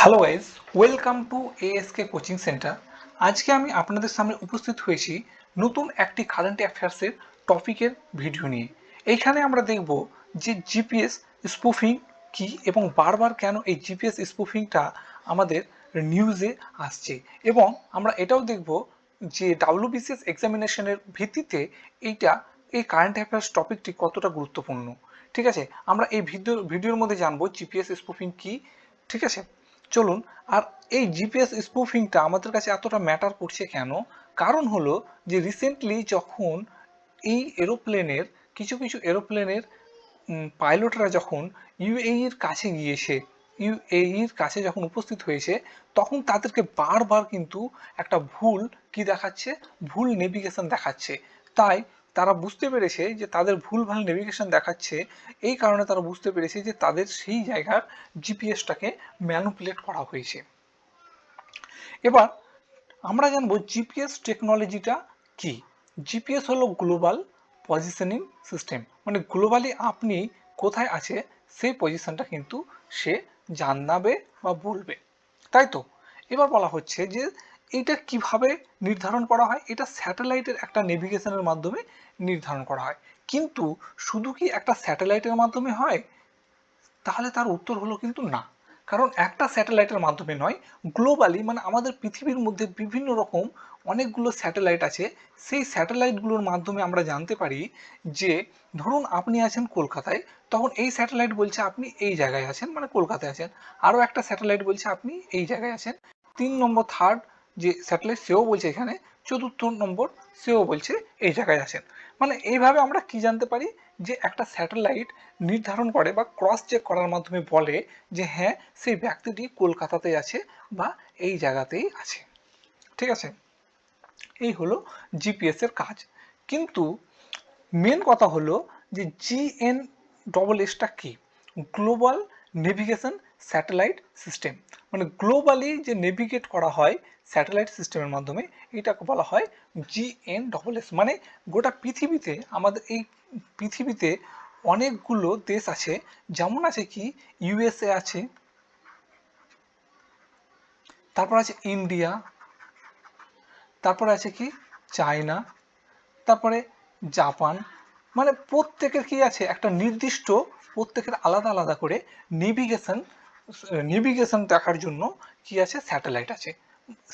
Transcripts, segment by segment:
Hello guys, welcome to ASK coaching centre. আজকে আমি আপনাদের সামনে উপস্থিত হয়েছি নতুন একটি কারেন্ট অ্যাফেয়ার্সের টপিকের ভিডিও নিয়ে। এইখানে আমরা দেখব যে জিপিএস স্পুফিং কি এবং বারবার কেন এই জিপিএস স্পুফিংটা আমাদের নিউজে আসছে, এবং আমরা এটাও দেখব যে ডাব্লিউবিসিএস এক্সামিনেশনের ভিত্তিতে এই কারেন্ট অ্যাফেয়ার্স টপিকটি কতটা গুরুত্বপূর্ণ। ঠিক আছে, আমরা এই ভিডিওর মধ্যে জানবো জিপিএস স্পুফিং কি। ঠিক আছে, চলুন। আর এই জিপিএস স্পুফিংটা আমাদের কাছে এতটা ম্যাটার করছে কেন? কারণ হলো যে রিসেন্টলি যখন এই এরোপ্লেনের কিছু কিছু এরোপ্লেনের পাইলটরা যখন ইউএইর কাছে গিয়েছে, ইউএইর কাছে যখন উপস্থিত হয়েছে, তখন তাদেরকে বারবার কিন্তু একটা কি দেখাচ্ছে, ভুল নেভিগেশন দেখাচ্ছে। তাই তারা বুঝতে পেরেছে যে তাদের ভুলভাল নেভিগেশন দেখাচ্ছে। এই কারণে তারা বুঝতে পেরেছে যে তাদের সেই জায়গার জিপিএসটাকে ম্যানুপুলেট করা হয়েছে। এবার আমরা জানবো জিপিএস টেকনোলজিটা কি। জিপিএস হলো গ্লোবাল পজিশনিং সিস্টেম, মানে গ্লোবালি আপনি কোথায় আছে সেই পজিশনটা কিন্তু সে জানাবে বা বলবে, তাই তো। এবার বলা হচ্ছে যে এটা কিভাবে নির্ধারণ করা হয়। এটা স্যাটেলাইটের একটা নেভিগেশনের মাধ্যমে নির্ধারণ করা হয়। কিন্তু শুধু কি একটা স্যাটেলাইটের মাধ্যমে হয়? তাহলে তার উত্তর হলো কিন্তু না। কারণ একটা স্যাটেলাইটের মাধ্যমে নয়, গ্লোবালি মানে আমাদের পৃথিবীর মধ্যে বিভিন্ন রকম অনেকগুলো স্যাটেলাইট আছে। সেই স্যাটেলাইটগুলোর মাধ্যমে আমরা জানতে পারি যে ধরুন আপনি আছেন কলকাতায়, তখন এই স্যাটেলাইট বলছে আপনি এই জায়গায় আছেন, মানে কলকাতায় আছেন। আরও একটা স্যাটেলাইট বলছে আপনি এই জায়গায় আছেন। 3 নম্বর থার্ড যে স্যাটেলাইট সেও বলছে এখানে, চতুর্থ নম্বর সেও বলছে এই জায়গায় আছেন। মানে এইভাবে আমরা কি জানতে পারি যে একটা স্যাটেলাইট নির্ধারণ করে বা ক্রস চেক করার মাধ্যমে বলে যে হ্যাঁ, সেই ব্যক্তিটি কলকাতাতে আছে বা এই জায়গাতেই আছে। ঠিক আছে, এই হলো জিপিএস এর কাজ। কিন্তু মেন কথা হলো যে জিএনএসএসটা কি? Global navigation satellite system. মানে গ্লোবালি যে নেভিগেট করা হয় স্যাটেলাইট সিস্টেমের মাধ্যমে, এটাকে বলা হয় জিএনএসএস। মানে গোটা পৃথিবীতে, আমাদের এই পৃথিবীতে অনেকগুলো দেশ আছে। যেমন আছে কি, ইউএসএ আছে, তারপর আছে ইন্ডিয়া, তারপরে আছে কি চায়না, তারপরে জাপান। মানে প্রত্যেকের কি আছে, একটা নির্দিষ্ট, প্রত্যেকের আলাদা আলাদা করে নেভিগেশন নেভিগেশন দেখার জন্য কি আছে, স্যাটেলাইট আছে।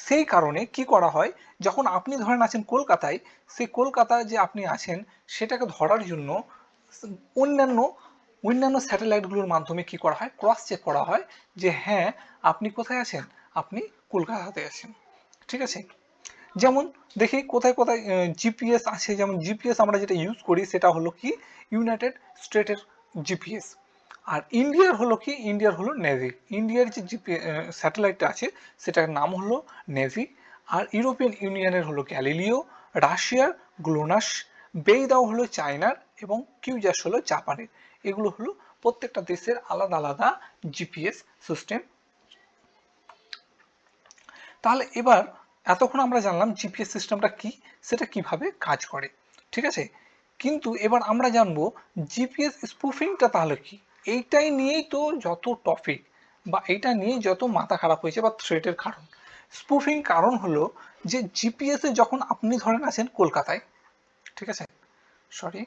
সেই কারণে কি করা হয়, যখন আপনি ধরেন আছেন কলকাতায়, সেই কলকাতায় যে আপনি আছেন সেটাকে ধরার জন্য অন্যান্য অন্যান্য স্যাটেলাইটগুলোর মাধ্যমে কি করা হয়, ক্রস চেক করা হয় যে হ্যাঁ, আপনি কোথায় আছেন, আপনি কলকাতাতে আছেন। ঠিক আছে, যেমন দেখি কোথায় কোথায় জিপিএস আছে। যেমন জিপিএস আমরা যেটা ইউজ করি সেটা হলো কি ইউনাইটেড স্টেটের জিপিএস। আর ইন্ডিয়ার হলো কি, ইন্ডিয়ার হলো নেভি। ইন্ডিয়ার যে স্যাটেলাইটটা আছে সেটার নাম হলো নেভি। আর ইউরোপিয়ান ইউনিয়নের হলো গ্যালিলিও, রাশিয়ার গ্লোনাস, বেইদাও হলো চায়নার, এবং কিউজাস হলো জাপানের। এগুলো হলো প্রত্যেকটা দেশের আলাদা আলাদা জিপিএস সিস্টেম। তাহলে এবার এতক্ষণ আমরা জানলাম জিপিএস সিস্টেমটা কি, সেটা কিভাবে কাজ করে। ঠিক আছে, কিন্তু এবার আমরা জানবো জিপিএস স্পুফিংটা তাহলে কি। এইটাই নিয়েই তো যত টপিক, বা এইটা নিয়েই যত মাথা খারাপ হয়েছে বা থ্রেটের কারণ। স্পুফিং কারণ হলো যে জিপিএস এ যখন আপনি ধরেন আছেন কলকাতায়, ঠিক আছে, সরি,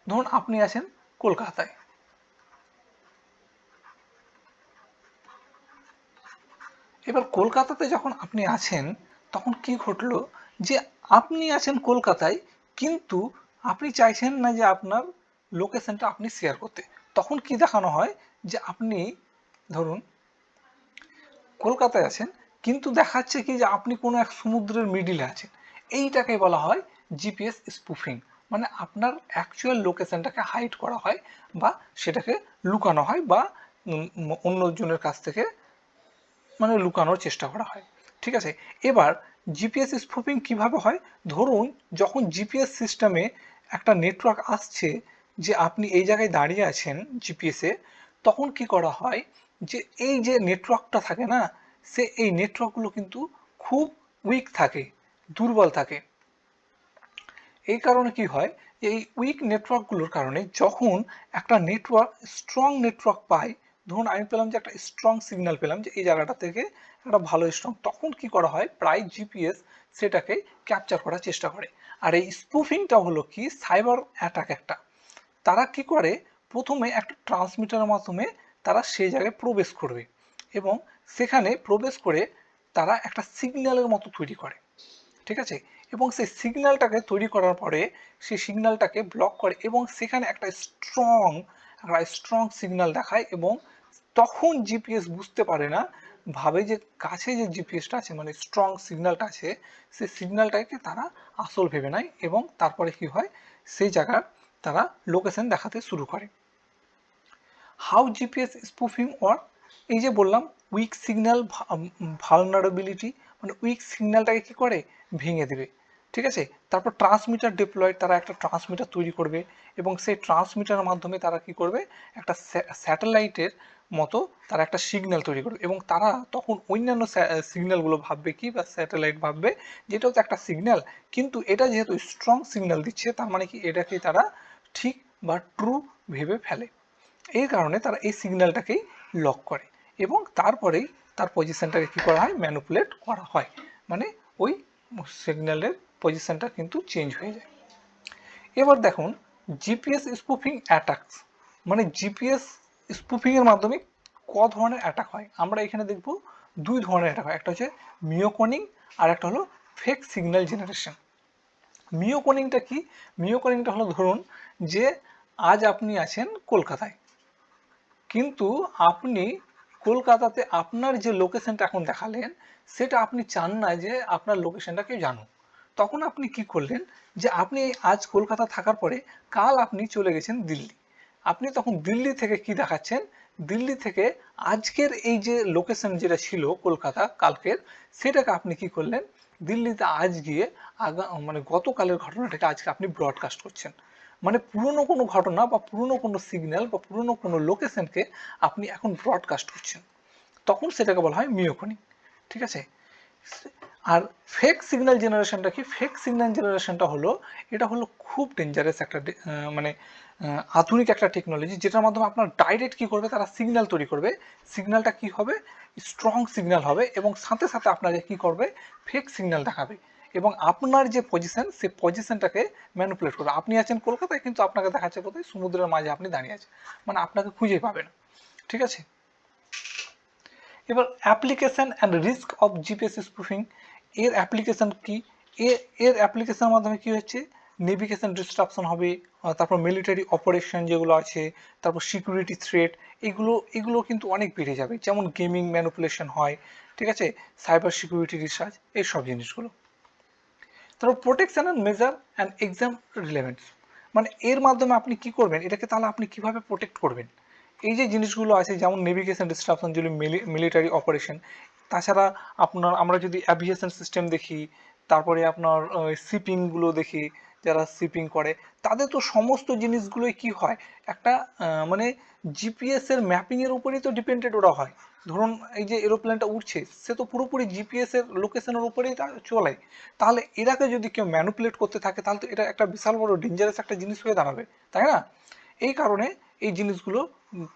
ধরুন আপনি আছেন কলকাতায়। এবার কলকাতাতে যখন আপনি আছেন, তখন কি ঘটলো যে আপনি আছেন কলকাতায়, কিন্তু আপনি চাইছেন না যে আপনার লোকেশনটা আপনি শেয়ার করতে। তখন কি দেখানো হয় যে আপনি ধরুন কলকাতায় আছেন, কিন্তু দেখাচ্ছে কি যে আপনি কোনো এক সমুদ্রের মিডিলে আছেন। এইটাকে বলা হয় জিপিএস স্পুফিং। মানে আপনার অ্যাকচুয়াল লোকেশনটাকে হাইড করা হয়, বা সেটাকে লুকানো হয়, বা অন্যজনের কাছ থেকে মানে লুকানোর চেষ্টা করা হয়। ঠিক আছে, এবার জিপিএস স্পুফিং কিভাবে হয়। ধরুন যখন জিপিএস সিস্টেমে একটা নেটওয়ার্ক আসছে যে আপনি এই জায়গায় দাঁড়িয়ে আছেন জিপিএসে, তখন কি করা হয় যে এই যে নেটওয়ার্কটা থাকে না, সে এই নেটওয়ার্কগুলো কিন্তু খুব উইক থাকে, দুর্বল থাকে। এই কারণে কি হয়, এই উইক নেটওয়ার্কগুলোর কারণে যখন একটা নেটওয়ার্ক স্ট্রং নেটওয়ার্ক পায়, ধরুন আমি পেলাম যে একটা স্ট্রং সিগন্যাল পেলাম যে এই জায়গাটা থেকে একটা ভালো স্ট্রং, তখন কি করা হয়, প্রায় জিপিএস সেটাকে ক্যাপচার করার চেষ্টা করে। আর এই স্পুফিংটা হলো কি সাইবার অ্যাটাক একটা। তারা কি করে, প্রথমে একটা ট্রান্সমিটারের মাধ্যমে তারা সেই জায়গায় প্রবেশ করবে এবং সেখানে প্রবেশ করে তারা একটা সিগন্যালের মতো তৈরি করে, ঠিক আছে, এবং সেই সিগন্যালটাকে তৈরি করার পরে সেই সিগন্যালটাকে ব্লক করে এবং সেখানে একটা স্ট্রং সিগন্যাল দেখায় এবং তখন জিপিএস বুঝতে পারে না, ভাবে যে কাছে যে জিপিএসটা আছে মানে স্ট্রং সিগন্যালটা আছে সেই সিগন্যালটাকে তারা আসল ভেবে নেয় এবং তারপরে কি হয়, সেই জায়গার তারা লোকেশন দেখাতে শুরু করে। হাউ জিপিএস স্পুফিং ওয়ার্ক, এই যে বললাম উইক সিগন্যাল ভালনারেবিলিটি, মানে উইক সিগন্যালটাকে কি করে ভেঙে দেবে, ঠিক আছে। তারপর ট্রান্সমিটার ডিপ্লয়েড, তারা একটা ট্রান্সমিটার তৈরি করবে এবং সেই ট্রান্সমিটারের মাধ্যমে তারা কি করবে, একটা স্যাটেলাইটের মতো তারা একটা সিগন্যাল তৈরি করবে এবং তারা তখন অন্যান্য সিগন্যালগুলো ভাববে কি, বা স্যাটেলাইট ভাববে যেটাও তো একটা সিগন্যাল, কিন্তু এটা যেহেতু স্ট্রং সিগন্যাল দিচ্ছে তার মানে কি এটাকে তারা ঠিক বা ট্রু ভেবে ফেলে। এই কারণে তারা এই সিগন্যালটাকেই লক করে এবং তারপরেই তার পজিশনটাকে কী করা হয়, ম্যানুপুলেট করা হয়, মানে ওই সিগন্যালের পজিশনটা কিন্তু চেঞ্জ হয়ে যায়। এবার দেখুন জিপিএস স্পুফিং অ্যাটাকস, মানে জিপিএস স্পুফিংয়ের মাধ্যমে ক ধরনের অ্যাটাক হয় আমরা এখানে দেখব। দুই ধরনের অ্যাটাক হয়, একটা হচ্ছে মিওকনিং আর একটা হলো ফেক সিগন্যাল জেনারেশন। মিওকনিংটা কি, মিওকনিংটা হলো ধরুন যে আজ আপনি আছেন কলকাতায়, কিন্তু আপনি কলকাতাতে আপনার যে লোকেশনটা এখন দেখালেন সেটা আপনি চান না যে আপনার লোকেশনটা কেউ জানুক, তখন আপনি কি করলেন যে আপনি আজ কলকাতা থাকার পরে কাল আপনি চলে গেছেন দিল্লি, আপনি তখন দিল্লি থেকে কি দেখাচ্ছেন, দিল্লি থেকে আজকের এই যে লোকেশন যেটা ছিল কলকাতা কালকের, সেটাকে আপনি কি করলেন, দিল্লিতে আজ গিয়ে মানে গতকালের ঘটনাটাকে আজকে আপনি ব্রডকাস্ট করছেন, মানে পুরনো কোনো ঘটনা বা পুরনো কোনো সিগন্যাল বা পুরনো কোনো লোকেশনকে আপনি এখন ব্রডকাস্ট করছেন, তখন সেটাকে বলা হয় মিওকনিং, ঠিক আছে। আর ফেক সিগন্যাল জেনারেশনটা কি, ফেক সিগন্যাল জেনারেশনটা হলো, এটা হলো খুব ডেঞ্জারাস একটা মানে আধুনিক একটা টেকনোলজি যেটার মাধ্যমে আপনার ডাইরেক্ট কি করবে, তারা সিগন্যাল তৈরি করবে, সিগন্যালটা কি হবে, স্ট্রং সিগন্যাল হবে এবং সাথে সাথে আপনাকে কি করবে, ফেক সিগন্যাল দেখাবে এবং আপনার যে পজিশন সেই পজিশনটাকে ম্যানিপুলেট করবে। আপনি আছেন কলকাতায় কিন্তু আপনাকে দেখাচ্ছে কোথায়, সমুদ্রের মাঝে আপনি দাঁড়িয়ে আছেন, মানে আপনাকে খুঁজে পাবে না, ঠিক আছে। এবার application and risk of GPS spoofing, এর অ্যাপ্লিকেশন কি, এর অ্যাপ্লিকেশনের মাধ্যমে কি হচ্ছে, নেভিগেশন ডিস্ট্রাকশন হবে, তারপর মিলিটারি অপারেশন যেগুলো আছে, তারপর সিকিউরিটি থ্রেট, এগুলো কিন্তু অনেক বেড়ে যাবে, যেমন গেমিং ম্যানিপুলেশন হয়, ঠিক আছে, সাইবার সিকিউরিটি রিসার্চ, এইসব জিনিসগুলো। তারপর protection and measure and exam relevance, মানে এর মাধ্যমে আপনি কি করবেন, এটাকে তাহলে আপনি কিভাবে প্রোটেক্ট করবেন, এই যে জিনিসগুলো আছে যেমন নেভিগেশন ডিস্ট্রাকশন, যদি মিলিটারি অপারেশন, তাছাড়া আপনার আমরা যদি অ্যাভিয়েশন সিস্টেম দেখি, তারপরে আপনার শিপিংগুলো দেখি, যারা শিপিং করে তাদের তো সমস্ত জিনিসগুলোই কি হয়, একটা মানে জিপিএস এর ম্যাপিংয়ের উপরেই তো ডিপেন্ডেড ওরা হয়। ধরুন এই যে এরোপ্লেনটা উঠছে সে তো পুরোপুরি জিপিএস এর লোকেশনের উপরেই চলে, তাহলে এটাকে যদি কেউ ম্যানুপুলেট করতে থাকে তাহলে তো এটা একটা বিশাল বড় ডেঞ্জারাস একটা জিনিস হয়ে দাঁড়াবে, তাই না। এই কারণে এই জিনিসগুলো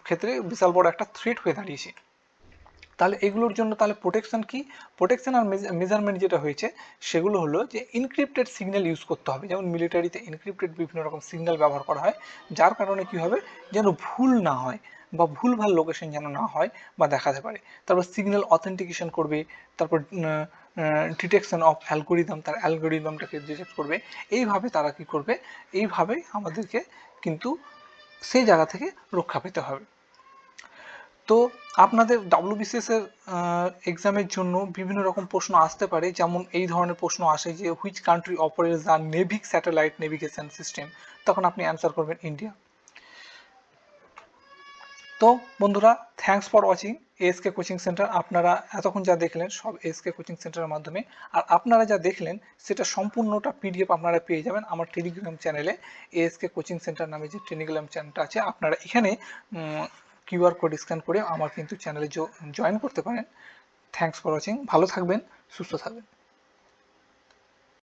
ক্ষেত্রে বিশাল বড় একটা থ্রেট হয়ে দাঁড়িয়েছে। তাহলে এগুলোর জন্য তাহলে প্রোটেকশন কি, প্রোটেকশন আর মেজারমেন্ট যেটা হয়েছে সেগুলো হলো যে ইনক্রিপ্টেড সিগন্যাল ইউজ করতে হবে, যেমন মিলিটারিতে ইনক্রিপ্টেড বিভিন্ন রকম সিগন্যাল ব্যবহার করা হয়, যার কারণে কি হবে, যেন ভুল না হয় বা ভুলভাল লোকেশন যেন না হয় বা দেখাতে পারে। তারপর সিগন্যাল অথেন্টিকেশন করবে, তারপর ডিটেকশন অফ অ্যালগোরিদম, তার অ্যালগোরিদমটাকে ডিটেক্ট করবে, এইভাবে তারা কি করবে, এইভাবে আমাদেরকে কিন্তু সেই জায়গা থেকে রক্ষা পেতে হবে। তো আপনাদের ডাব্লিউবিসিএস এর এক্সামের জন্য বিভিন্ন রকম প্রশ্ন আসতে পারে, যেমন এই ধরনের প্রশ্ন আসে যে which country operates the NavIC satellite navigation system, তখন আপনি অ্যান্সার করবেন ইন্ডিয়া। তো বন্ধুরা, thanks for watching ASK coaching centre. আপনারা এতক্ষণ যা দেখলেন সব এএসকে কোচিং সেন্টারের মাধ্যমে, আর আপনারা যা দেখলেন সেটা সম্পূর্ণটা পিডিএফ আপনারা পেয়ে যাবেন আমার টেলিগ্রাম চ্যানেলে, এএসকে কোচিং সেন্টার নামে যে টেলিগ্রাম চ্যানেলটা আছে, আপনারা এখানে কিউআর কোড স্ক্যান করে আমার কিন্তু চ্যানেলে জয়েন করতে পারেন। থ্যাঙ্কস ফর ওয়াচিং, ভালো থাকবেন, সুস্থ থাকবেন।